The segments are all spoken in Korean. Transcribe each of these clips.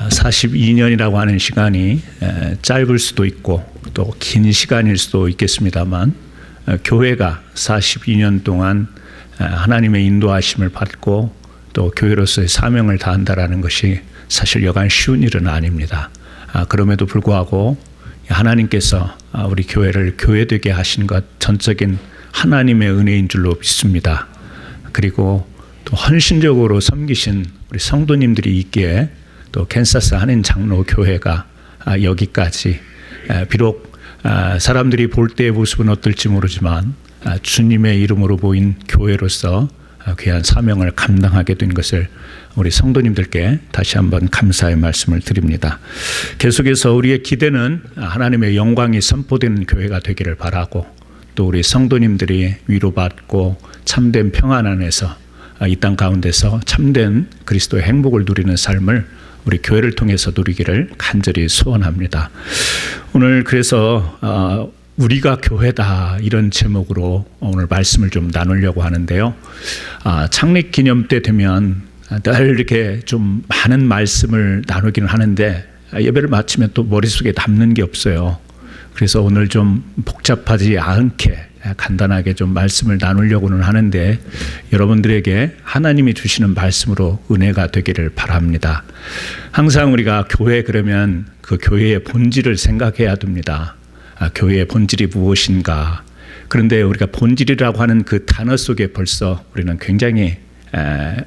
42년이라고 하는 시간이 짧을 수도 있고 또 긴 시간일 수도 있겠습니다만, 교회가 42년 동안 하나님의 인도하심을 받고 또 교회로서의 사명을 다한다라는 것이 사실 여간 쉬운 일은 아닙니다. 그럼에도 불구하고 하나님께서 우리 교회를 교회되게 하신 것 전적인 하나님의 은혜인 줄로 믿습니다. 그리고 또 헌신적으로 섬기신 우리 성도님들이 있기에 또 캔사스 한인 장로 교회가 여기까지, 비록 사람들이 볼 때의 모습은 어떨지 모르지만 주님의 이름으로 보인 교회로서 귀한 사명을 감당하게 된 것을 우리 성도님들께 다시 한번 감사의 말씀을 드립니다. 계속해서 우리의 기대는 하나님의 영광이 선포되는 교회가 되기를 바라고, 또 우리 성도님들이 위로받고 참된 평안 안에서 이 땅 가운데서 참된 그리스도의 행복을 누리는 삶을 우리 교회를 통해서 누리기를 간절히 소원합니다. 오늘 그래서 우리가 교회다, 이런 제목으로 오늘 말씀을 좀 나누려고 하는데요. 창립 기념 때 되면 늘 이렇게 좀 많은 말씀을 나누기는 하는데 예배를 마치면 또 머릿속에 담는 게 없어요. 그래서 오늘 좀 복잡하지 않게 간단하게 좀 말씀을 나누려고는 하는데, 여러분들에게 하나님이 주시는 말씀으로 은혜가 되기를 바랍니다. 항상 우리가 교회 그러면 그 교회의 본질을 생각해야 됩니다. 교회의 본질이 무엇인가. 그런데 우리가 본질이라고 하는 그 단어 속에 벌써 우리는 굉장히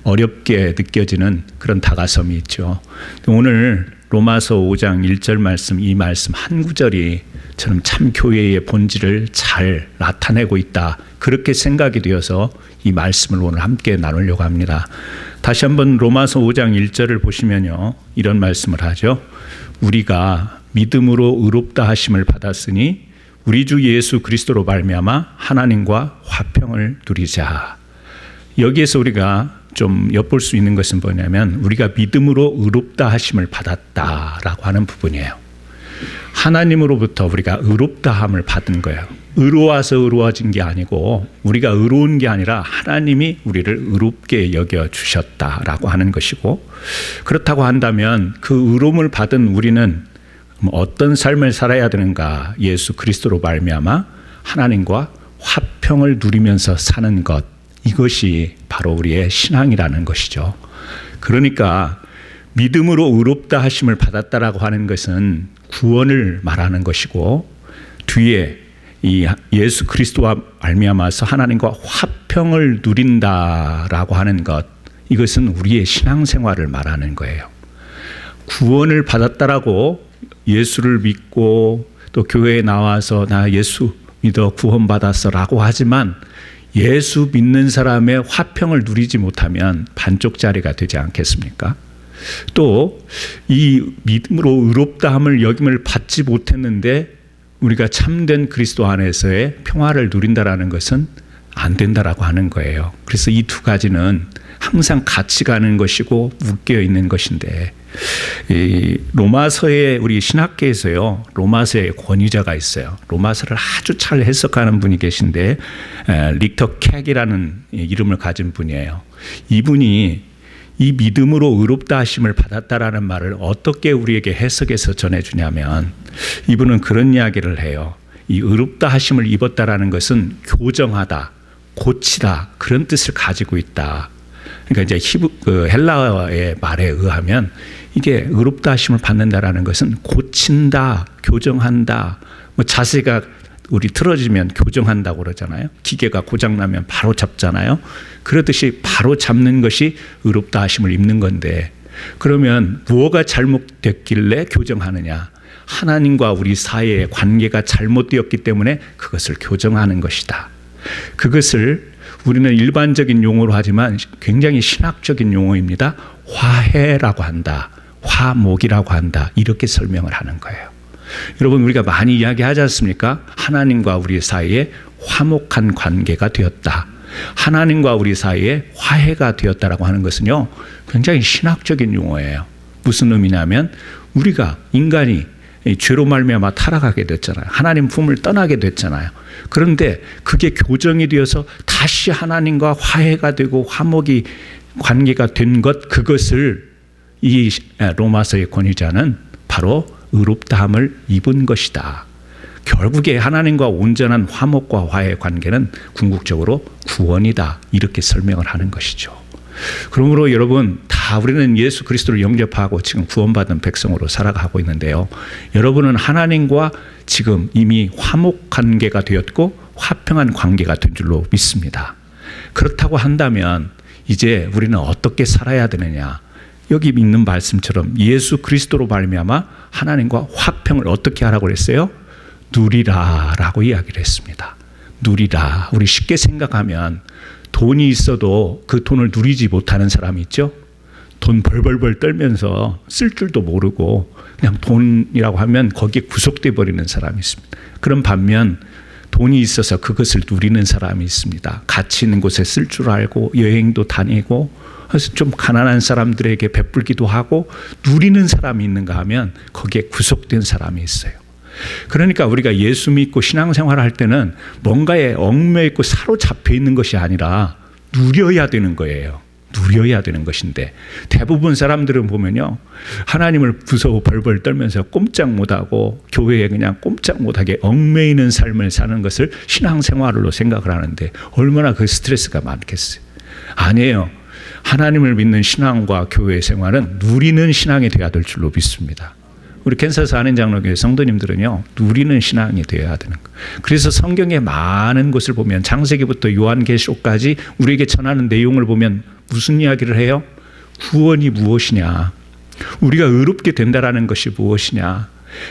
어렵게 느껴지는 그런 다가섬이 있죠. 오늘 로마서 5장 1절 말씀, 이 말씀 한 구절이 저는 참 교회의 본질을 잘 나타내고 있다, 그렇게 생각이 되어서 이 말씀을 오늘 함께 나누려고 합니다. 다시 한번 로마서 5장 1절을 보시면요, 이런 말씀을 하죠. 우리가 믿음으로 의롭다 하심을 받았으니 우리 주 예수 그리스도로 말미암아 하나님과 화평을 누리자. 여기에서 우리가 좀 엿볼 수 있는 것은 뭐냐면, 우리가 믿음으로 의롭다 하심을 받았다라고 하는 부분이에요. 하나님으로부터 우리가 의롭다함을 받은 거예요. 의로워서 의로워진 게 아니고, 우리가 의로운 게 아니라 하나님이 우리를 의롭게 여겨 주셨다라고 하는 것이고, 그렇다고 한다면 그 의로움을 받은 우리는 어떤 삶을 살아야 되는가? 예수 그리스도로 말미암아 하나님과 화평을 누리면서 사는 것, 이것이 바로 우리의 신앙이라는 것이죠. 그러니까 믿음으로 의롭다 하심을 받았다라고 하는 것은 구원을 말하는 것이고, 뒤에 이 예수 그리스도와 말미암아서 하나님과 화평을 누린다라고 하는 것, 이것은 우리의 신앙생활을 말하는 거예요. 구원을 받았다라고 예수를 믿고 또 교회에 나와서 나 예수 믿어 구원받았어라고 하지만, 예수 믿는 사람의 화평을 누리지 못하면 반쪽짜리가 되지 않겠습니까? 또 이 믿음으로 의롭다함을 여김을 받지 못했는데 우리가 참된 그리스도 안에서의 평화를 누린다라는 것은 안 된다라고 하는 거예요. 그래서 이 두 가지는 항상 같이 가는 것이고 묶여 있는 것인데, 이 로마서의 우리 신학계에서요, 로마서의 권위자가 있어요. 로마서를 아주 잘 해석하는 분이 계신데, 릭터 캑이라는 이름을 가진 분이에요. 이분이 이 믿음으로 의롭다 하심을 받았다라는 말을 어떻게 우리에게 해석해서 전해주냐면, 이분은 그런 이야기를 해요. 이 의롭다 하심을 입었다라는 것은 교정하다, 고치다, 그런 뜻을 가지고 있다. 그러니까 이제 헬라어의 말에 의하면 이게 의롭다 하심을 받는다라는 것은 고친다, 교정한다. 자세가 우리 틀어지면 교정한다고 그러잖아요. 기계가 고장나면 바로 잡잖아요. 그렇듯이 바로 잡는 것이 의롭다 하심을 입는 건데, 그러면 무엇가 잘못됐길래 교정하느냐? 하나님과 우리 사이의 관계가 잘못되었기 때문에 그것을 교정하는 것이다. 그것을 우리는 일반적인 용어로 하지만 굉장히 신학적인 용어입니다. 화해라고 한다, 화목이라고 한다, 이렇게 설명을 하는 거예요. 여러분, 우리가 많이 이야기하지 않습니까? 하나님과 우리 사이에 화목한 관계가 되었다, 하나님과 우리 사이에 화해가 되었다라고 하는 것은요, 굉장히 신학적인 용어예요. 무슨 의미냐면, 우리가 인간이 죄로 말미암아 타락하게 됐잖아요. 하나님 품을 떠나게 됐잖아요. 그런데 그게 교정이 되어서 다시 하나님과 화해가 되고 화목이 관계가 된 것, 그것을 이 로마서의 권위자는 바로 의롭다함을 입은 것이다. 결국에 하나님과 온전한 화목과 화해의 관계는 궁극적으로 구원이다. 이렇게 설명을 하는 것이죠. 그러므로 여러분, 다 우리는 예수 그리스도를 영접하고 지금 구원받은 백성으로 살아가고 있는데요. 여러분은 하나님과 지금 이미 화목 관계가 되었고 화평한 관계가 된 줄로 믿습니다. 그렇다고 한다면 이제 우리는 어떻게 살아야 되느냐? 여기 있는 말씀처럼 예수 그리스도로 말미암아 하나님과 화평을 어떻게 하라고 그랬어요? 누리라라고 이야기를 했습니다. 누리라. 우리 쉽게 생각하면 돈이 있어도 그 돈을 누리지 못하는 사람이 있죠. 돈 벌벌벌 떨면서 쓸 줄도 모르고 그냥 돈이라고 하면 거기에 구속돼 버리는 사람이 있습니다. 그런 반면 돈이 있어서 그것을 누리는 사람이 있습니다. 가치 있는 곳에 쓸 줄 알고 여행도 다니고 그래서 좀 가난한 사람들에게 베풀기도 하고 누리는 사람이 있는가 하면 거기에 구속된 사람이 있어요. 그러니까 우리가 예수 믿고 신앙생활을 할 때는 뭔가에 얽매여 있고 사로잡혀 있는 것이 아니라 누려야 되는 거예요. 누려야 되는 것인데 대부분 사람들은 보면요, 하나님을 무서워 벌벌 떨면서 꼼짝 못하고 교회에 그냥 꼼짝 못하게 얽매이는 삶을 사는 것을 신앙생활로 생각을 하는데 얼마나 그 스트레스가 많겠어요. 아니에요. 하나님을 믿는 신앙과 교회 생활은 누리는 신앙이 되어야 될 줄로 믿습니다. 우리 캔사스 한인장로교회 성도님들은요, 누리는 신앙이 되어야 되는 거예요. 그래서 성경의 많은 곳을 보면 창세기부터 요한계시록까지 우리에게 전하는 내용을 보면 무슨 이야기를 해요? 구원이 무엇이냐? 우리가 의롭게 된다라는 것이 무엇이냐?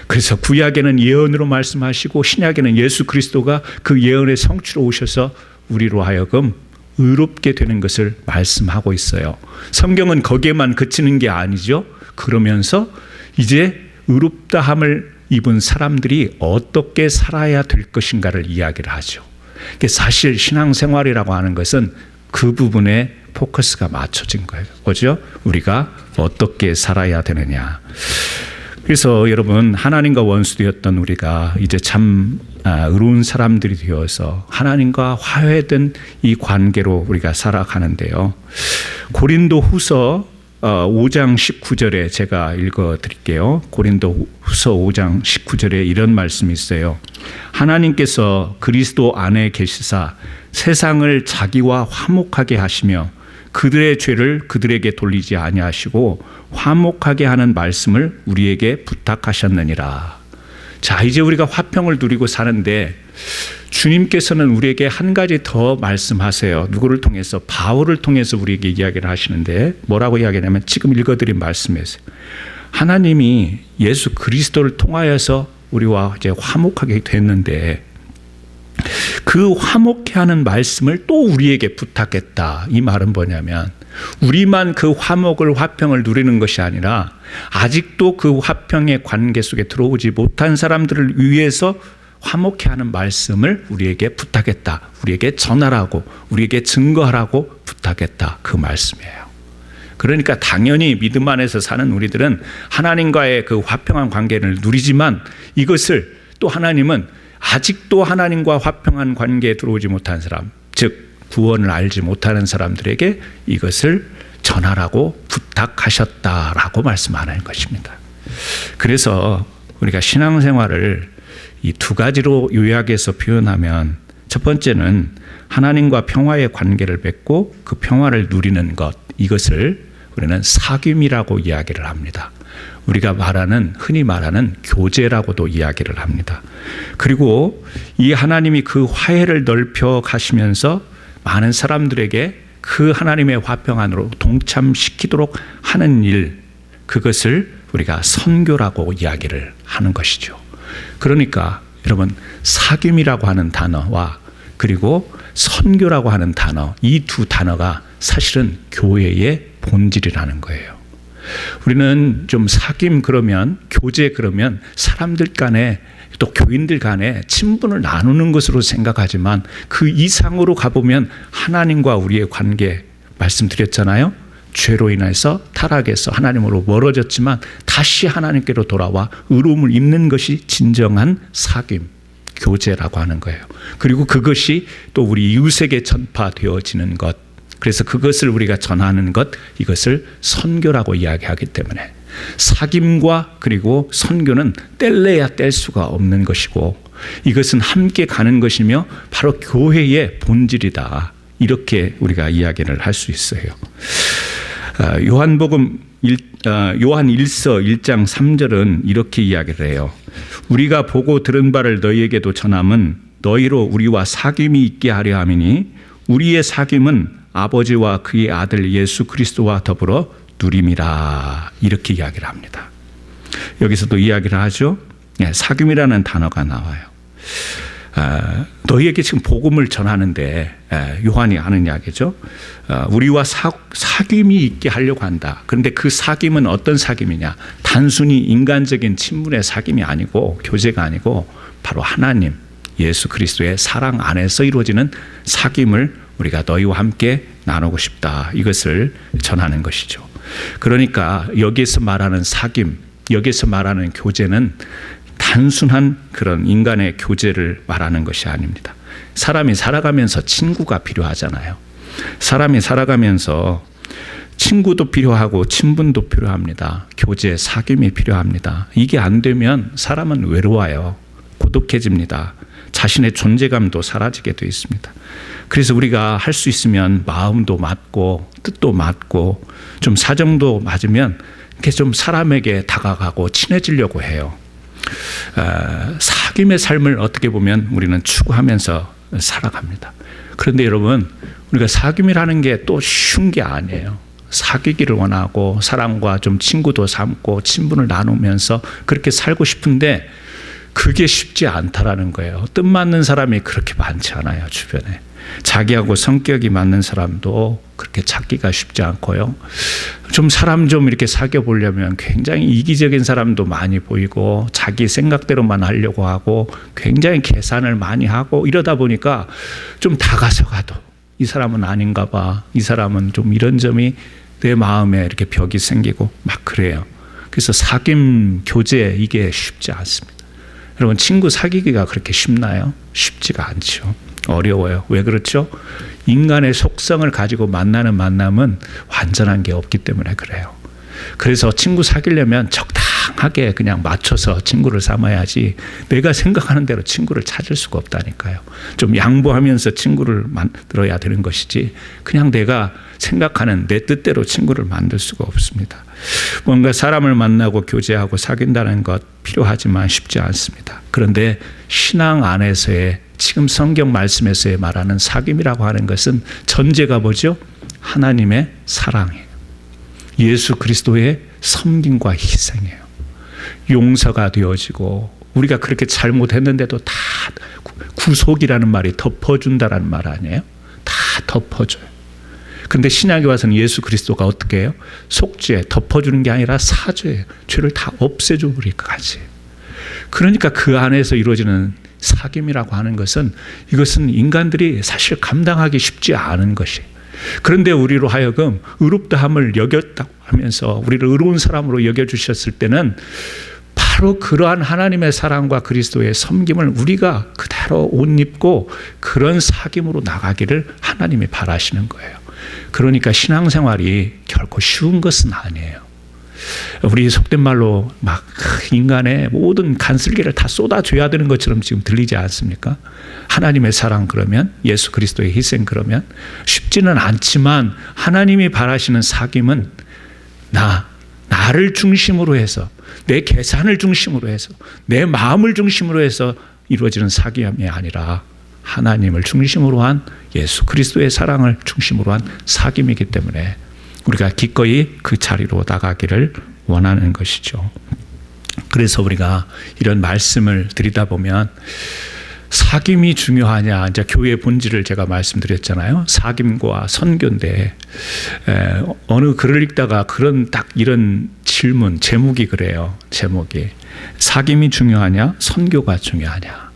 그래서 구약에는 예언으로 말씀하시고 신약에는 예수 그리스도가 그 예언의 성취로 오셔서 우리로 하여금 의롭게 되는 것을 말씀하고 있어요. 성경은 거기에만 그치는 게 아니죠. 그러면서 이제 의롭다함을 입은 사람들이 어떻게 살아야 될 것인가를 이야기를 하죠. 사실 신앙생활이라고 하는 것은 그 부분에 포커스가 맞춰진 거예요. 그죠? 우리가 어떻게 살아야 되느냐. 그래서 여러분, 하나님과 원수되었던 우리가 이제 참 의로운 사람들이 되어서 하나님과 화해된 이 관계로 우리가 살아가는데요. 고린도 후서 5장 19절에 제가 읽어 드릴게요. 고린도 후서 5장 19절에 이런 말씀이 있어요. 하나님께서 그리스도 안에 계시사 세상을 자기와 화목하게 하시며 그들의 죄를 그들에게 돌리지 아니하시고 화목하게 하는 말씀을 우리에게 부탁하셨느니라. 자, 이제 우리가 화평을 누리고 사는데 주님께서는 우리에게 한 가지 더 말씀하세요. 누구를 통해서? 바울을 통해서 우리에게 이야기를 하시는데 뭐라고 이야기하냐면 지금 읽어드린 말씀이에요. 하나님이 예수 그리스도를 통하여서 우리와 이제 화목하게 됐는데 그 화목해 하는 말씀을 또 우리에게 부탁했다. 이 말은 뭐냐면 우리만 그 화목을 화평을 누리는 것이 아니라 아직도 그 화평의 관계 속에 들어오지 못한 사람들을 위해서 화목해 하는 말씀을 우리에게 부탁했다. 우리에게 전하라고, 우리에게 증거하라고 부탁했다. 그 말씀이에요. 그러니까 당연히 믿음 안에서 사는 우리들은 하나님과의 그 화평한 관계를 누리지만 이것을 또 하나님은 아직도 하나님과 화평한 관계에 들어오지 못한 사람, 즉 구원을 알지 못하는 사람들에게 이것을 전하라고 부탁하셨다라고 말씀하는 것입니다. 그래서 우리가 신앙생활을 이 두 가지로 요약해서 표현하면 첫 번째는 하나님과 평화의 관계를 맺고 그 평화를 누리는 것, 이것을 우리는 사귐이라고 이야기를 합니다. 우리가 흔히 말하는 교제라고도 이야기를 합니다. 그리고 이 하나님이 그 화해를 넓혀 가시면서 많은 사람들에게 그 하나님의 화평 안으로 동참시키도록 하는 일, 그것을 우리가 선교라고 이야기를 하는 것이죠. 그러니까 여러분, 사귐이라고 하는 단어와 그리고 선교라고 하는 단어, 이 두 단어가 사실은 교회의 본질이라는 거예요. 우리는 좀 사귐 그러면, 교제 그러면 사람들 간에 또 교인들 간에 친분을 나누는 것으로 생각하지만 그 이상으로 가보면 하나님과 우리의 관계, 말씀드렸잖아요. 죄로 인해서 타락해서 하나님으로 멀어졌지만 다시 하나님께로 돌아와 의로움을 입는 것이 진정한 사귐, 교제라고 하는 거예요. 그리고 그것이 또 우리 이웃에게 전파되어지는 것, 그래서 그것을 우리가 전하는 것, 이것을 선교라고 이야기하기 때문에 사귐과 그리고 선교는 뗄래야 뗄 수가 없는 것이고, 이것은 함께 가는 것이며 바로 교회의 본질이다, 이렇게 우리가 이야기를 할 수 있어요. 요한 1서 1장 3절은 이렇게 이야기를 해요. 우리가 보고 들은 바를 너희에게도 전함은 너희로 우리와 사귐이 있게 하려 함이니 우리의 사귐은 아버지와 그의 아들 예수 그리스도와 더불어 누림이라, 이렇게 이야기를 합니다. 여기서도 이야기를 하죠. 사귐이라는 단어가 나와요. 너희에게 지금 복음을 전하는데, 요한이 하는 이야기죠. 우리와 사귐이 있게 하려고 한다. 그런데 그 사귐은 어떤 사귐이냐? 단순히 인간적인 친분의 사귐이 아니고, 교제가 아니고 바로 하나님 예수 그리스도의 사랑 안에서 이루어지는 사귐을 우리가 너희와 함께 나누고 싶다, 이것을 전하는 것이죠. 그러니까 여기에서 말하는 사귐, 여기에서 말하는 교제는 단순한 그런 인간의 교제를 말하는 것이 아닙니다. 사람이 살아가면서 친구가 필요하잖아요. 사람이 살아가면서 친구도 필요하고 친분도 필요합니다. 교제, 사귐이 필요합니다. 이게 안 되면 사람은 외로워요. 고독해집니다. 자신의 존재감도 사라지게 되어 있습니다. 그래서 우리가 할 수 있으면 마음도 맞고 뜻도 맞고 좀 사정도 맞으면 이렇게 좀 사람에게 다가가고 친해지려고 해요. 사귐의 삶을 어떻게 보면 우리는 추구하면서 살아갑니다. 그런데 여러분, 우리가 사귐이라는 게 또 쉬운 게 아니에요. 사귀기를 원하고 사람과 좀 친구도 삼고 친분을 나누면서 그렇게 살고 싶은데 그게 쉽지 않다라는 거예요. 뜻맞는 사람이 그렇게 많지 않아요, 주변에. 자기하고 성격이 맞는 사람도 그렇게 찾기가 쉽지 않고요. 좀 사람 좀 이렇게 사귀어 보려면 굉장히 이기적인 사람도 많이 보이고 자기 생각대로만 하려고 하고 굉장히 계산을 많이 하고 이러다 보니까 좀 다가서가도 이 사람은 아닌가 봐, 이 사람은 좀 이런 점이 내 마음에 이렇게 벽이 생기고 막 그래요. 그래서 사귐, 교제, 이게 쉽지 않습니다. 여러분, 친구 사귀기가 그렇게 쉽나요? 쉽지가 않죠. 어려워요. 왜 그렇죠? 인간의 속성을 가지고 만나는 만남은 완전한 게 없기 때문에 그래요. 그래서 친구 사귀려면 적당하게 그냥 맞춰서 친구를 삼아야지 내가 생각하는 대로 친구를 찾을 수가 없다니까요. 좀 양보하면서 친구를 만들어야 되는 것이지 그냥 내가 생각하는 내 뜻대로 친구를 만들 수가 없습니다. 뭔가 사람을 만나고 교제하고 사귄다는 것 필요하지만 쉽지 않습니다. 그런데 신앙 안에서의 지금 성경 말씀에서의 말하는 사귐이라고 하는 것은 전제가 뭐죠? 하나님의 사랑이에요. 예수 그리스도의 섬김과 희생이에요. 용서가 되어지고 우리가 그렇게 잘못했는데도 다 구속이라는 말이 덮어준다라는 말 아니에요? 다 덮어줘요. 그런데 신약에 와서는 예수 그리스도가 어떻게 해요? 속죄, 덮어주는 게 아니라 사죄예요. 죄를 다 없애줘 버리기까지. 그러니까 그 안에서 이루어지는 사귐이라고 하는 것은 이것은 인간들이 사실 감당하기 쉽지 않은 것이에요. 그런데 우리로 하여금 의롭다함을 여겼다고 하면서 우리를 의로운 사람으로 여겨주셨을 때는 바로 그러한 하나님의 사랑과 그리스도의 섬김을 우리가 그대로 옷 입고 그런 사귐으로 나가기를 하나님이 바라시는 거예요. 그러니까 신앙생활이 결코 쉬운 것은 아니에요. 우리 속된 말로 막 인간의 모든 간슬기를 다 쏟아줘야 되는 것처럼 지금 들리지 않습니까? 하나님의 사랑 그러면, 예수 그리스도의 희생 그러면 쉽지는 않지만 하나님이 바라시는 사귐은 나를 중심으로 해서, 내 계산을 중심으로 해서, 내 마음을 중심으로 해서 이루어지는 사귐이 아니라 하나님을 중심으로 한, 예수 그리스도의 사랑을 중심으로 한 사귐이기 때문에 우리가 기꺼이 그 자리로 나가기를 원하는 것이죠. 그래서 우리가 이런 말씀을 드리다 보면 사귐이 중요하냐, 이제 교회의 본질을 제가 말씀드렸잖아요. 사귐과 선교인데 어느 글을 읽다가 딱 이런 질문, 제목이 그래요. 제목이 사귐이 중요하냐, 선교가 중요하냐.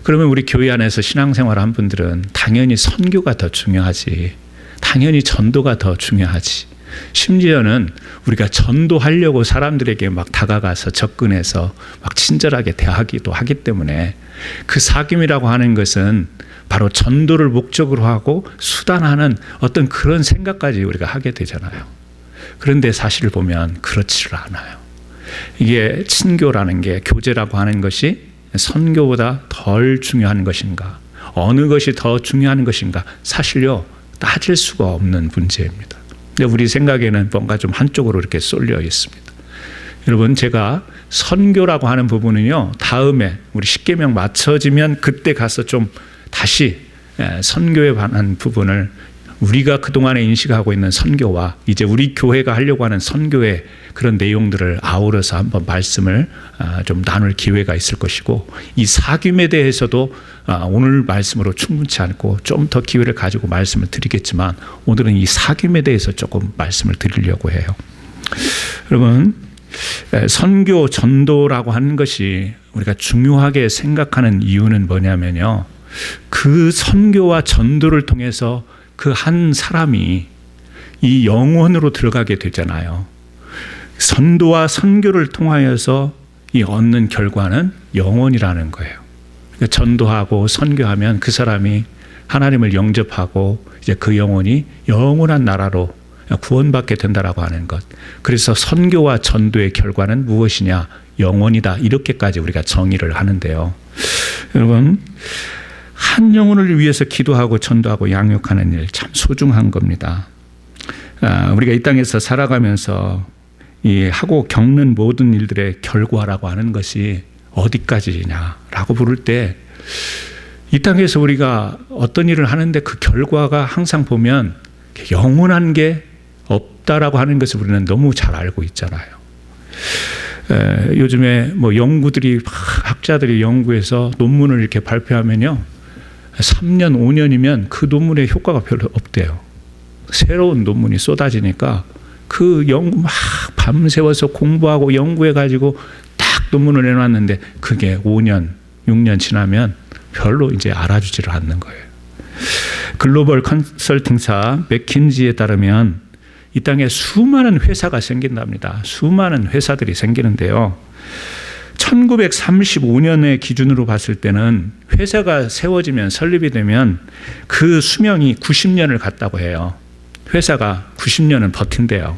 그러면 우리 교회 안에서 신앙생활 한 분들은 당연히 선교가 더 중요하지, 당연히 전도가 더 중요하지. 심지어는 우리가 전도하려고 사람들에게 막 다가가서 접근해서 막 친절하게 대하기도 하기 때문에 그 사귐이라고 하는 것은 바로 전도를 목적으로 하고 수단하는 어떤 그런 생각까지 우리가 하게 되잖아요. 그런데 사실을 보면 그렇지를 않아요. 이게 친교라는 게, 교제라고 하는 것이 선교보다 덜 중요한 것인가, 어느 것이 더 중요한 것인가, 사실요 따질 수가 없는 문제입니다. 근데 우리 생각에는 뭔가 좀 한쪽으로 이렇게 쏠려 있습니다. 여러분, 제가 선교라고 하는 부분은요, 다음에 우리 십계명 맞춰지면 그때 가서 좀 다시 선교에 관한 부분을, 우리가 그동안에 인식하고 있는 선교와 이제 우리 교회가 하려고 하는 선교의 그런 내용들을 아우러서 한번 말씀을 좀 나눌 기회가 있을 것이고, 이 사귐에 대해서도 오늘 말씀으로 충분치 않고 좀 더 기회를 가지고 말씀을 드리겠지만, 오늘은 이 사귐에 대해서 조금 말씀을 드리려고 해요. 여러분, 선교, 전도라고 하는 것이 우리가 중요하게 생각하는 이유는 뭐냐면요, 그 선교와 전도를 통해서 그 한 사람이 이 영혼으로 들어가게 되잖아요. 선도와 선교를 통하여서 이 얻는 결과는 영혼이라는 거예요. 그러니까 전도하고 선교하면 그 사람이 하나님을 영접하고 이제 그 영혼이 영원한 나라로 구원받게 된다라고 하는 것. 그래서 선교와 전도의 결과는 무엇이냐? 영혼이다. 이렇게까지 우리가 정의를 하는데요. 여러분, 한 영혼을 위해서 기도하고 전도하고 양육하는 일 참 소중한 겁니다. 우리가 이 땅에서 살아가면서 이 하고 겪는 모든 일들의 결과라고 하는 것이 어디까지냐라고 부를 때, 이 땅에서 우리가 어떤 일을 하는데 그 결과가 항상 보면 영원한 게 없다라고 하는 것을 우리는 너무 잘 알고 있잖아요. 요즘에 뭐 연구들이, 학자들이 연구해서 논문을 이렇게 발표하면요, 3년, 5년이면 그 논문의 효과가 별로 없대요. 새로운 논문이 쏟아지니까 그 연구 막 밤새워서 공부하고 연구해가지고 딱 논문을 내놨는데 그게 5년, 6년 지나면 별로 이제 알아주지를 않는 거예요. 글로벌 컨설팅사 맥킨지에 따르면 이 땅에 수많은 회사가 생긴답니다. 수많은 회사들이 생기는데요, 1935년의 기준으로 봤을 때는 회사가 세워지면, 설립이 되면 그 수명이 90년을 갔다고 해요. 회사가 90년은 버틴대요.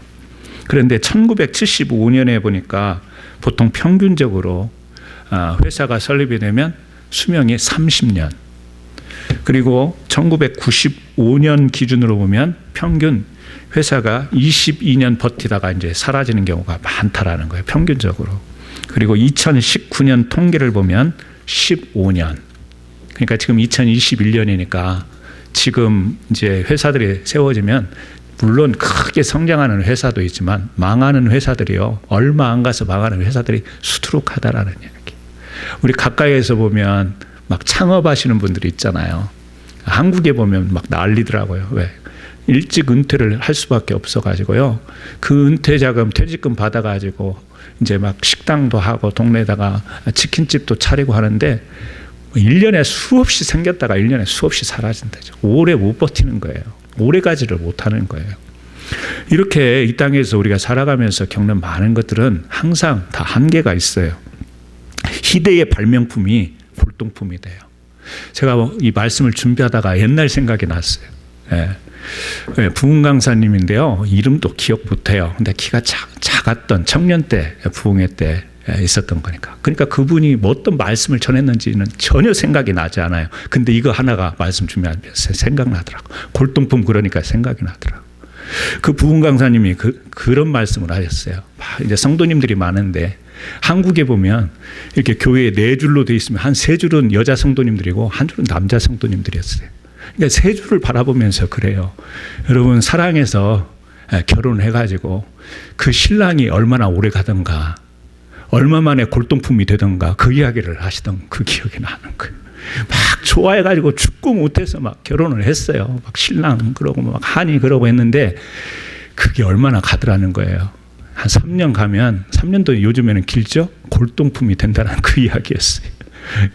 그런데 1975년에 보니까 보통 평균적으로 회사가 설립이 되면 수명이 30년. 그리고 1995년 기준으로 보면 평균 회사가 22년 버티다가 이제 사라지는 경우가 많다라는 거예요, 평균적으로. 그리고 2019년 통계를 보면 15년. 그러니까 지금 2021년이니까 지금 이제 회사들이 세워지면, 물론 크게 성장하는 회사도 있지만 망하는 회사들이요, 얼마 안 가서 망하는 회사들이 수두룩하다라는 얘기. 우리 가까이에서 보면 막 창업하시는 분들이 있잖아요. 한국에 보면 막 난리더라고요. 왜? 일찍 은퇴를 할 수밖에 없어가지고요, 그 은퇴 자금, 퇴직금 받아가지고 이제 막 식당도 하고 동네에다가 치킨집도 차리고 하는데 1년에 수없이 생겼다가 1년에 수없이 사라진다죠. 오래 못 버티는 거예요. 오래 가지를 못하는 거예요. 이렇게 이 땅에서 우리가 살아가면서 겪는 많은 것들은 항상 다 한계가 있어요. 희대의 발명품이 골동품이 돼요. 제가 이 말씀을 준비하다가 옛날 생각이 났어요. 부흥 강사님인데요, 이름도 기억 못해요. 근데 키가 작았던 청년 때, 부흥회 때 있었던 거니까. 그러니까 그분이 뭐 어떤 말씀을 전했는지는 전혀 생각이 나지 않아요. 근데 이거 하나가 말씀 준비하면서 생각나더라고. 골동품, 그러니까 생각이 나더라고. 그 부흥 강사님이 그런 말씀을 하셨어요. 이제 성도님들이 많은데 한국에 보면 이렇게 교회에 4줄로 되어 있으면 한 3줄은 여자 성도님들이고 한 줄은 남자 성도님들이었어요. 그러니까 3줄을 바라보면서 그래요. 여러분, 사랑해서 결혼해가지고 그 신랑이 얼마나 오래 가던가, 얼마 만에 골동품이 되던가, 그 이야기를 하시던 그 기억이 나는 거예요. 막 좋아해가지고 죽고 못해서 막 결혼을 했어요. 막 신랑 그러고 막 한이 그러고 했는데 그게 얼마나 가더라는 거예요. 한 3년 가면, 3년도 요즘에는 길죠? 골동품이 된다는 그 이야기였어요.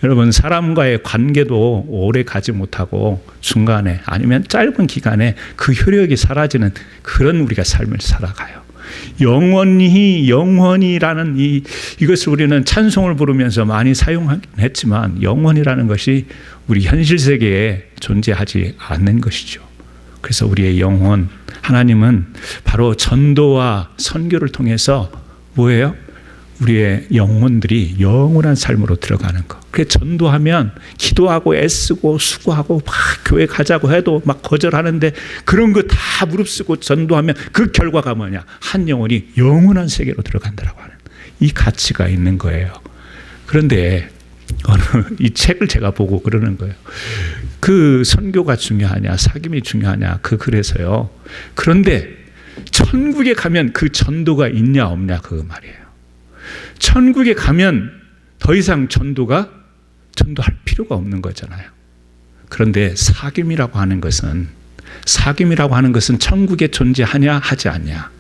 여러분, 사람과의 관계도 오래 가지 못하고 중간에 아니면 짧은 기간에 그 효력이 사라지는 그런 우리가 삶을 살아가요. 영원히라는 이것을 우리는 찬송을 부르면서 많이 사용하긴 했지만 영원이라는 것이 우리 현실 세계에 존재하지 않는 것이죠. 그래서 우리의 영혼, 하나님은 바로 전도와 선교를 통해서 뭐예요? 우리의 영혼들이 영원한 삶으로 들어가는 것. 그래서 전도하면 기도하고 애쓰고 수고하고 막 교회 가자고 해도 막 거절하는데 그런 거 다 무릅쓰고 전도하면 그 결과가 뭐냐? 한 영혼이 영원한 세계로 들어간다라고 하는 이 가치가 있는 거예요. 그런데 이 책을 제가 보고 그러는 거예요. 그 선교가 중요하냐, 사귐이 중요하냐, 그 글에서요. 그런데 천국에 가면 그 전도가 있냐 없냐 그 말이에요. 천국에 가면 더 이상 전도할 필요가 없는 거잖아요. 그런데 사귐이라고 하는 것은 천국에 존재하냐 하지 않냐.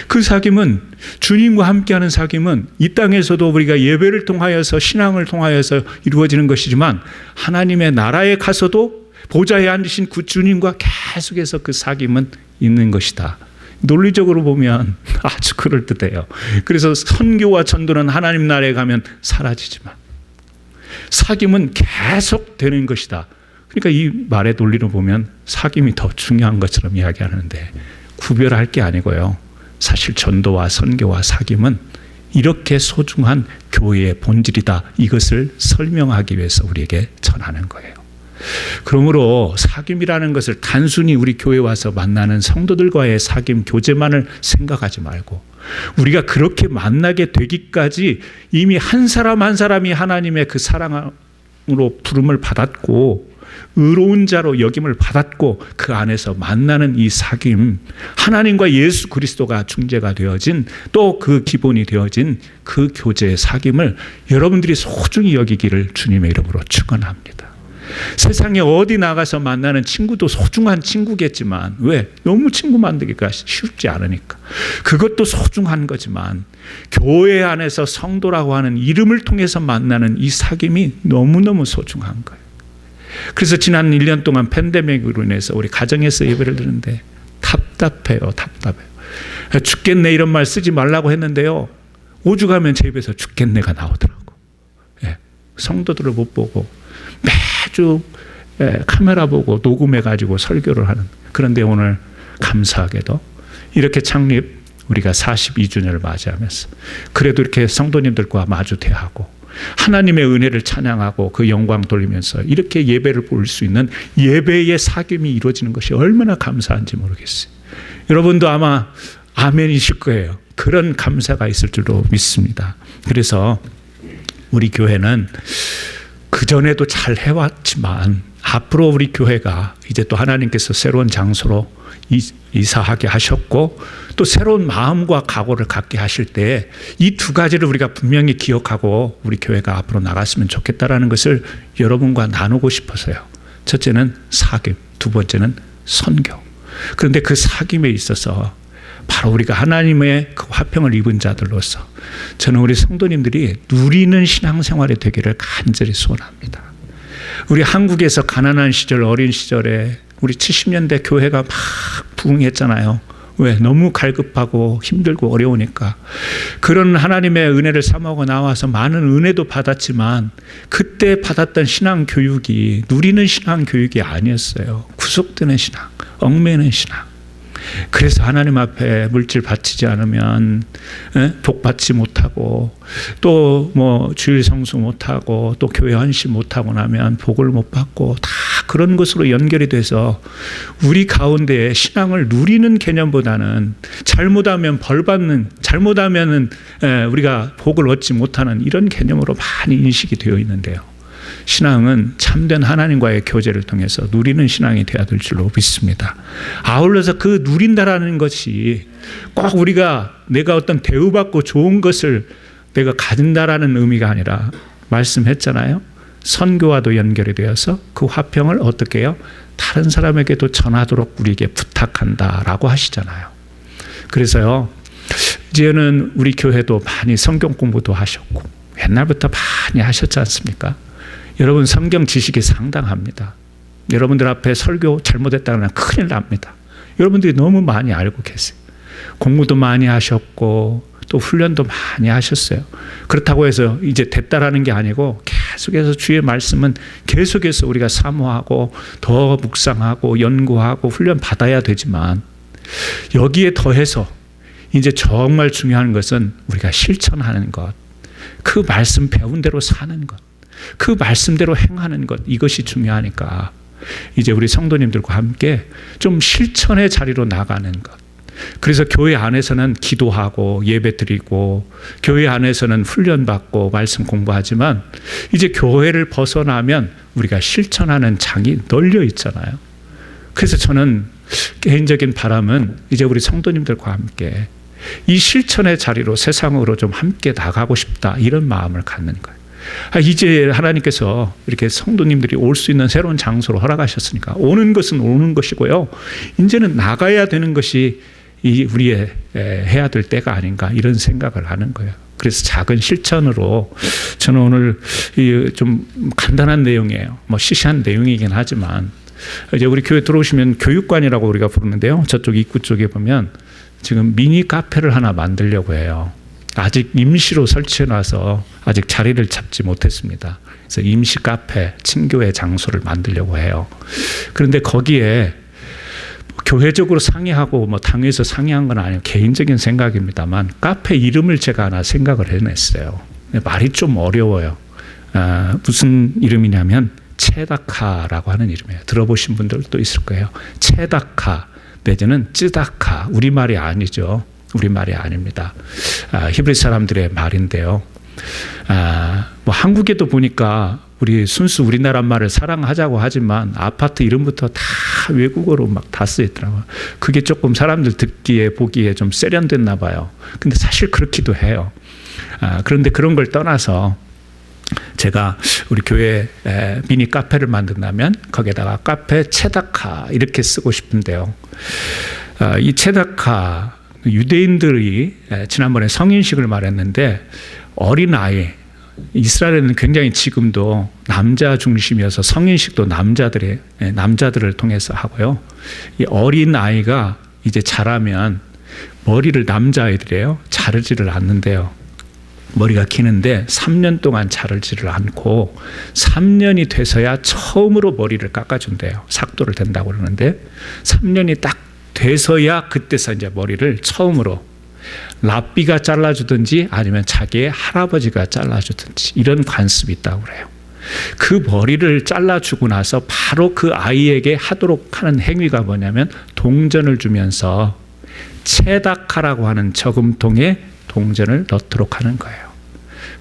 그 사귐은 주님과 함께하는 사귐은 이 땅에서도 우리가 예배를 통하여서 신앙을 통하여서 이루어지는 것이지만 하나님의 나라에 가서도 보좌에 앉으신 그 주님과 계속해서 그 사귐은 있는 것이다. 논리적으로 보면 아주 그럴듯해요. 그래서 선교와 전도는 하나님 나라에 가면 사라지지만 사귐은 계속 되는 것이다. 그러니까 이 말의 논리로 보면 사귐이 더 중요한 것처럼 이야기하는데 구별할 게 아니고요. 사실 전도와 선교와 사귐은 이렇게 소중한 교회의 본질이다. 이것을 설명하기 위해서 우리에게 전하는 거예요. 그러므로 사귐이라는 것을 단순히 우리 교회에 와서 만나는 성도들과의 사귐 교제만을 생각하지 말고 우리가 그렇게 만나게 되기까지 이미 한 사람 한 사람이 하나님의 그 사랑으로 부름을 받았고 의로운 자로 여김을 받았고 그 안에서 만나는 이 사귐, 하나님과 예수 그리스도가 중재가 되어진 또 그 기본이 되어진 그 교제의 사귐을 여러분들이 소중히 여기기를 주님의 이름으로 축원합니다. 세상에 어디 나가서 만나는 친구도 소중한 친구겠지만 왜? 너무 친구 만들기가 쉽지 않으니까. 그것도 소중한 거지만 교회 안에서 성도라고 하는 이름을 통해서 만나는 이 사귐이 너무너무 소중한 거예요. 그래서 지난 1년 동안 팬데믹으로 인해서 우리 가정에서 예배를 드는데 답답해요. 죽겠네 이런 말 쓰지 말라고 했는데요. 오죽하면 제 입에서 죽겠네가 나오더라고. 성도들을 못 보고 매주 카메라 보고 녹음해가지고 설교를 하는. 그런데 오늘 감사하게도 이렇게 창립 우리가 42주년을 맞이하면서 그래도 이렇게 성도님들과 마주 대하고 하나님의 은혜를 찬양하고 그 영광 돌리면서 이렇게 예배를 볼 수 있는 예배의 사귐이 이루어지는 것이 얼마나 감사한지 모르겠어요. 여러분도 아마 아멘이실 거예요. 그런 감사가 있을 줄로 믿습니다. 그래서 우리 교회는 그전에도 잘 해왔지만 앞으로 우리 교회가 이제 또 하나님께서 새로운 장소로 이사하게 하셨고 또 새로운 마음과 각오를 갖게 하실 때 이 두 가지를 우리가 분명히 기억하고 우리 교회가 앞으로 나갔으면 좋겠다라는 것을 여러분과 나누고 싶어서요. 첫째는 사귐, 두 번째는 선교. 그런데 그 사귐에 있어서 바로 우리가 하나님의 그 화평을 입은 자들로서 저는 우리 성도님들이 누리는 신앙생활이 되기를 간절히 소원합니다. 우리 한국에서 가난한 시절, 어린 시절에 우리 70년대 교회가 막 부흥했잖아요. 왜? 너무 갈급하고 힘들고 어려우니까. 그런 하나님의 은혜를 삼아고 나와서 많은 은혜도 받았지만 그때 받았던 신앙 교육이 누리는 신앙 교육이 아니었어요. 구속되는 신앙, 얽매이는 신앙. 그래서 하나님 앞에 물질 바치지 않으면 복 받지 못하고 또 뭐 주일 성수 못하고 또 교회 헌신 못하고 나면 복을 못 받고 다 그런 것으로 연결이 돼서 우리 가운데 신앙을 누리는 개념보다는 잘못하면 벌 받는, 잘못하면은 우리가 복을 얻지 못하는 이런 개념으로 많이 인식이 되어 있는데요. 신앙은 참된 하나님과의 교제를 통해서 누리는 신앙이 되어야 될 줄로 믿습니다. 아울러서 그 누린다라는 것이 꼭 우리가 내가 어떤 대우받고 좋은 것을 내가 가진다라는 의미가 아니라 말씀했잖아요. 선교와도 연결이 되어서 그 화평을 어떻게 해요? 다른 사람에게도 전하도록 우리에게 부탁한다라고 하시잖아요. 그래서요, 이제는 우리 교회도 많이 성경 공부도 하셨고 옛날부터 많이 하셨지 않습니까? 여러분 성경 지식이 상당합니다. 여러분들 앞에 설교 잘못했다면 큰일 납니다. 여러분들이 너무 많이 알고 계세요. 공부도 많이 하셨고 또 훈련도 많이 하셨어요. 그렇다고 해서 이제 됐다라는 게 아니고 계속해서 주의 말씀은 계속해서 우리가 사모하고 더 묵상하고 연구하고 훈련 받아야 되지만, 여기에 더해서 이제 정말 중요한 것은 우리가 실천하는 것, 그 말씀 배운 대로 사는 것, 그 말씀대로 행하는 것, 이것이 중요하니까 이제 우리 성도님들과 함께 좀 실천의 자리로 나가는 것. 그래서 교회 안에서는 기도하고 예배드리고 교회 안에서는 훈련받고 말씀 공부하지만, 이제 교회를 벗어나면 우리가 실천하는 장이 널려 있잖아요. 그래서 저는 개인적인 바람은 이제 우리 성도님들과 함께 이 실천의 자리로 세상으로 좀 함께 나가고 싶다, 이런 마음을 갖는 거예요. 이제 하나님께서 이렇게 성도님들이 올 수 있는 새로운 장소로 허락하셨으니까 오는 것은 오는 것이고요, 이제는 나가야 되는 것이 우리의 해야 될 때가 아닌가, 이런 생각을 하는 거예요. 그래서 작은 실천으로 저는 오늘 좀 간단한 내용이에요. 뭐 시시한 내용이긴 하지만, 이제 우리 교회 들어오시면 교육관이라고 우리가 부르는데요, 저쪽 입구 쪽에 보면 지금 미니 카페를 하나 만들려고 해요. 아직 임시로 설치해놔서 아직 자리를 잡지 못했습니다. 그래서 임시 카페, 친교회 장소를 만들려고 해요. 그런데 거기에 교회적으로 상의하고 뭐 당에서 상의한 건 아니고 개인적인 생각입니다만, 카페 이름을 제가 하나 생각을 해냈어요. 말이 좀 어려워요. 무슨 이름이냐면 체다카라고 하는 이름이에요. 들어보신 분들도 있을 거예요. 체다카 내지는 쯔다카. 우리말이 아니죠. 우리말이 아닙니다. 히브리 사람들의 말인데요. 뭐 한국에도 보니까 우리 순수 우리나라 말을 사랑하자고 하지만 아파트 이름부터 다 외국어로 막 다 쓰였더라고요. 그게 조금 사람들 듣기에 보기에 좀 세련됐나 봐요. 근데 사실 그렇기도 해요. 그런데 그런 걸 떠나서 제가 우리 교회에 미니 카페를 만든다면 거기에다가 카페 체다카 이렇게 쓰고 싶은데요. 이 체다카, 유대인들이 지난번에 성인식을 말했는데, 어린아이, 이스라엘에는 굉장히 지금도 남자 중심이어서 성인식도 남자들을 통해서 하고요. 이 어린아이가 이제 자라면 머리를, 남자아이들이에요, 자르지를 않는데요. 머리가 기는데 3년 동안 자르지를 않고 3년이 돼서야 처음으로 머리를 깎아준대요. 삭도를 된다고 그러는데 3년이 딱 돼서야 그때서 이제 머리를 처음으로 랍비가 잘라주든지 아니면 자기의 할아버지가 잘라주든지 이런 관습이 있다고 그래요. 그 머리를 잘라주고 나서 바로 그 아이에게 하도록 하는 행위가 뭐냐면 동전을 주면서 체다카라고 하는 저금통에 동전을 넣도록 하는 거예요.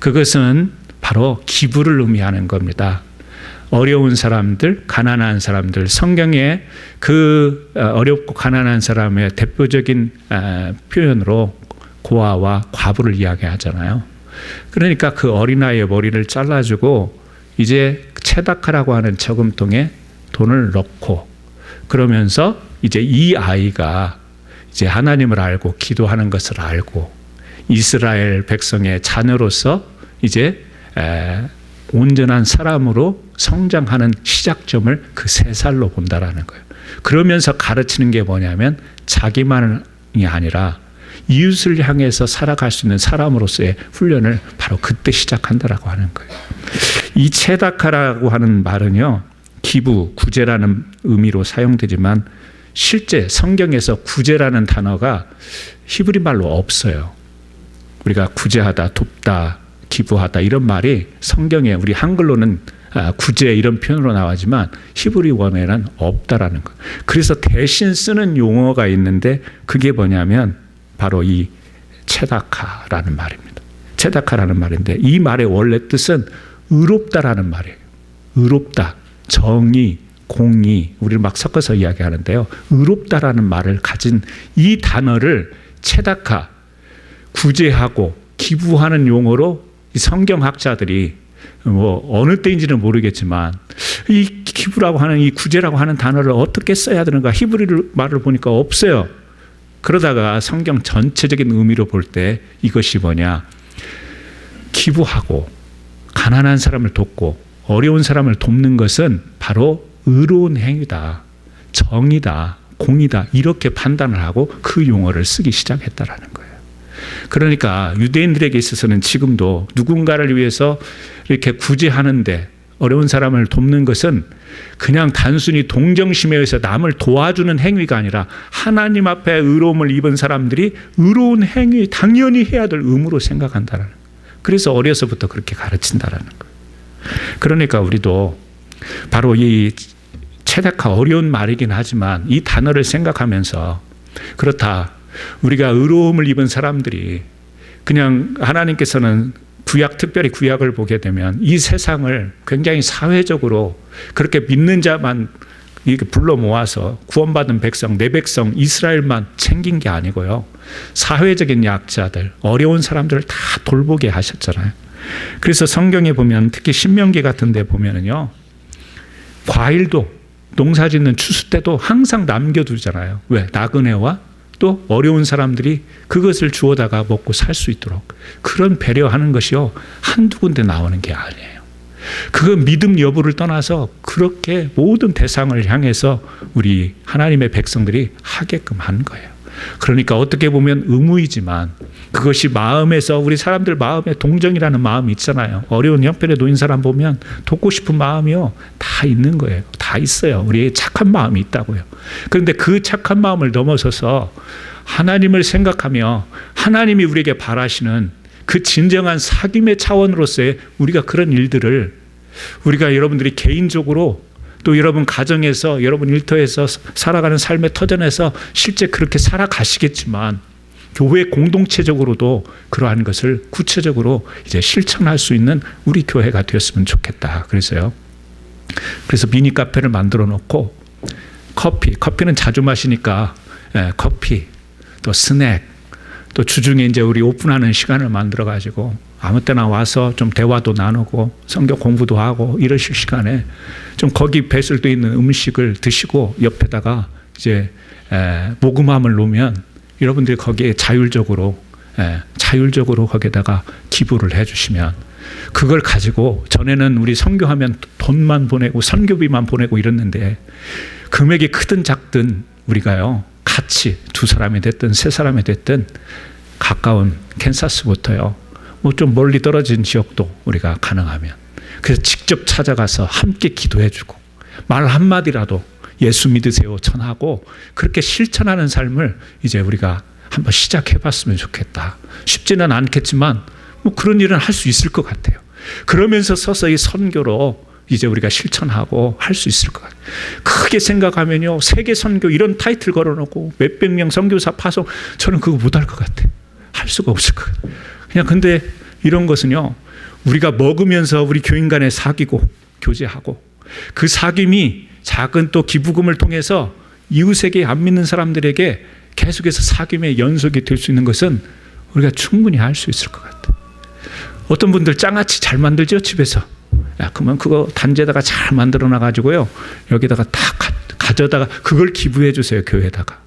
그것은 바로 기부를 의미하는 겁니다. 어려운 사람들, 가난한 사람들, 성경에 그 어렵고 가난한 사람의 대표적인 표현으로 고아와 과부를 이야기하잖아요. 그러니까 그 어린아이의 머리를 잘라주고 이제 체다카라고 하는 저금통에 돈을 넣고, 그러면서 이제 이 아이가 이제 하나님을 알고 기도하는 것을 알고 이스라엘 백성의 자녀로서 이제 온전한 사람으로 성장하는 시작점을 그 3살로 본다라는 거예요. 그러면서 가르치는 게 뭐냐면 자기만이 아니라 이웃을 향해서 살아갈 수 있는 사람으로서의 훈련을 바로 그때 시작한다라고 하는 거예요. 이 체다카라고 하는 말은요, 기부, 구제라는 의미로 사용되지만 실제 성경에서 구제라는 단어가 히브리 말로 없어요. 우리가 구제하다, 돕다, 기부하다 이런 말이 성경에 우리 한글로는 구제 이런 표현으로 나오지만 히브리 원어에는 없다라는 거예요. 그래서 대신 쓰는 용어가 있는데 그게 뭐냐면 바로 이 체다카라는 말입니다. 체다카라는 말인데 이 말의 원래 뜻은 의롭다라는 말이에요. 의롭다, 정의, 공의, 우리를 막 섞어서 이야기하는데요. 의롭다라는 말을 가진 이 단어를 체다카, 구제하고 기부하는 용어로 이 성경학자들이 뭐 어느 때인지는 모르겠지만 이 기부라고 하는, 이 구제라고 하는 단어를 어떻게 써야 되는가, 히브리 말을 보니까 없어요. 그러다가 성경 전체적인 의미로 볼 때 이것이 뭐냐, 기부하고 가난한 사람을 돕고 어려운 사람을 돕는 것은 바로 의로운 행위다, 정의다, 공의다 이렇게 판단을 하고 그 용어를 쓰기 시작했다라는 거예요. 그러니까 유대인들에게 있어서는 지금도 누군가를 위해서 이렇게 구제하는데 어려운 사람을 돕는 것은 그냥 단순히 동정심에 의해서 남을 도와주는 행위가 아니라 하나님 앞에 의로움을 입은 사람들이 의로운 행위 당연히 해야 될 의무로 생각한다는 거예요. 그래서 어려서부터 그렇게 가르친다라는 거예요. 그러니까 우리도 바로 이 체데카 어려운 말이긴 하지만 이 단어를 생각하면서 그렇다. 우리가 의로움을 입은 사람들이 그냥 하나님께서는 특별히 구약을 보게 되면 이 세상을 굉장히 사회적으로 그렇게 믿는 자만 이렇게 불러 모아서 구원받은 백성, 내 백성 이스라엘만 챙긴 게 아니고요. 사회적인 약자들, 어려운 사람들을 다 돌보게 하셨잖아요. 그래서 성경에 보면 특히 신명기 같은 데 보면은요. 과일도 농사 짓는 추수 때도 항상 남겨두잖아요. 왜? 나그네와 또 어려운 사람들이 그것을 주워다가 먹고 살 수 있도록 그런 배려하는 것이요. 한두 군데 나오는 게 아니에요. 그건 믿음 여부를 떠나서 그렇게 모든 대상을 향해서 우리 하나님의 백성들이 하게끔 한 거예요. 그러니까 어떻게 보면 의무이지만 그것이 마음에서 우리 사람들 마음에 동정이라는 마음이 있잖아요. 어려운 형편에 놓인 사람 보면 돕고 싶은 마음이요. 다 있는 거예요. 다 있어요. 우리의 착한 마음이 있다고요. 그런데 그 착한 마음을 넘어서서 하나님을 생각하며 하나님이 우리에게 바라시는 그 진정한 사귐의 차원으로서의 우리가 그런 일들을 우리가 여러분들이 개인적으로 또 여러분 가정에서 여러분 일터에서 살아가는 삶의 터전에서 실제 그렇게 살아가시겠지만 교회 공동체적으로도 그러한 것을 구체적으로 이제 실천할 수 있는 우리 교회가 되었으면 좋겠다. 그래서 미니 카페를 만들어 놓고 커피는 자주 마시니까 커피 또 스낵 또 주중에 이제 우리 오픈하는 시간을 만들어 가지고 아무 때나 와서 좀 대화도 나누고 성경 공부도 하고 이러실 시간에 좀 거기 배설돼 있는 음식을 드시고 옆에다가 이제 모금함을 놓으면 여러분들이 거기에 자율적으로 거기에다가 기부를 해주시면 그걸 가지고 전에는 우리 선교하면 돈만 보내고 선교비만 보내고 이랬는데 금액이 크든 작든 우리가요 같이 두 사람이 됐든 세 사람이 됐든 가까운 캔사스부터요 뭐 좀 멀리 떨어진 지역도 우리가 가능하면 그래서 직접 찾아가서 함께 기도해주고 말 한마디라도 예수 믿으세요 전하고 그렇게 실천하는 삶을 이제 우리가 한번 시작해봤으면 좋겠다. 쉽지는 않겠지만 뭐 그런 일은 할 수 있을 것 같아요. 그러면서 서서히 선교로 이제 우리가 실천하고 할 수 있을 것 같아요. 크게 생각하면요 세계 선교 이런 타이틀 걸어놓고 몇백 명 선교사 파송 저는 그거 못할 것 같아요. 할 수가 없을 것 같아요. 그냥 근데 이런 것은요 우리가 먹으면서 우리 교인 간에 사귀고 교제하고 그 사귐이 작은 또 기부금을 통해서 이웃에게 안 믿는 사람들에게 계속해서 사귐의 연속이 될 수 있는 것은 우리가 충분히 할 수 있을 것 같아요. 어떤 분들 장아찌 잘 만들죠 집에서. 그러면 그거 단지에다가 잘 만들어 놔가지고요 여기다가 딱 가져다가 그걸 기부해 주세요 교회에다가.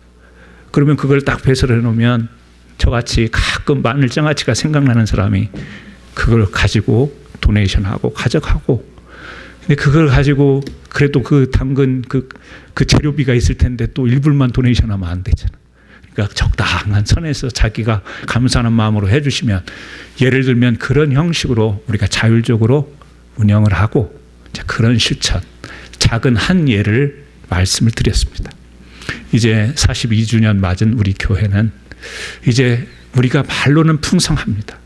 그러면 그걸 딱 배설해 놓으면 저같이 가끔 마늘 장아찌가 생각나는 사람이 그걸 가지고 도네이션하고 가져가고 근데 그걸 가지고 그래도 그 당근 그 재료비가 있을 텐데 또 일불만 도네이션하면 안 되잖아. 그러니까 적당한 선에서 자기가 감사하는 마음으로 해주시면 예를 들면 그런 형식으로 우리가 자율적으로 운영을 하고 그런 실천 작은 한 예를 말씀을 드렸습니다. 이제 42주년 맞은 우리 교회는 이제 우리가 말로는 풍성합니다.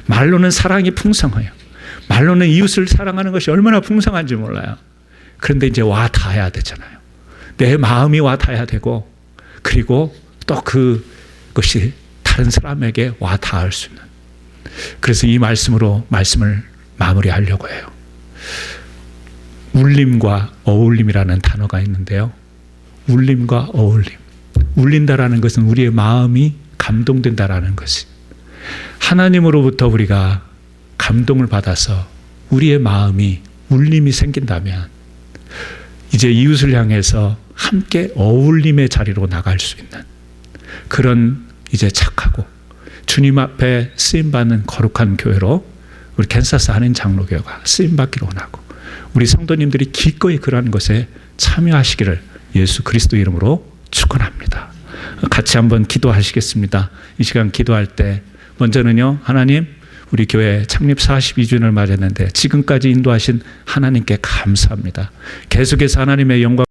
말로는 사랑이 풍성해요. 말로는 이웃을 사랑하는 것이 얼마나 풍성한지 몰라요. 그런데 이제 와 닿아야 되잖아요. 내 마음이 와 닿아야 되고 그리고 또 그것이 다른 사람에게 와 닿을 수 있는. 그래서 이 말씀으로 말씀을 마무리하려고 해요. 울림과 어울림이라는 단어가 있는데요. 울림과 어울림. 울린다라는 것은 우리의 마음이 감동된다라는 것이. 하나님으로부터 우리가 감동을 받아서 우리의 마음이 울림이 생긴다면 이제 이웃을 향해서 함께 어울림의 자리로 나갈 수 있는 그런 이제 착하고 주님 앞에 쓰임받는 거룩한 교회로 우리 캔사스 한인 장로교회가 쓰임받기를 원하고 우리 성도님들이 기꺼이 그러한 것에 참여하시기를 예수 그리스도 이름으로 축원합니다. 같이 한번 기도하시겠습니다. 이 시간 기도할 때 먼저는요, 하나님, 우리 교회 창립 42주년을 맞았는데 지금까지 인도하신 하나님께 감사합니다. 계속해서 하나님의 영광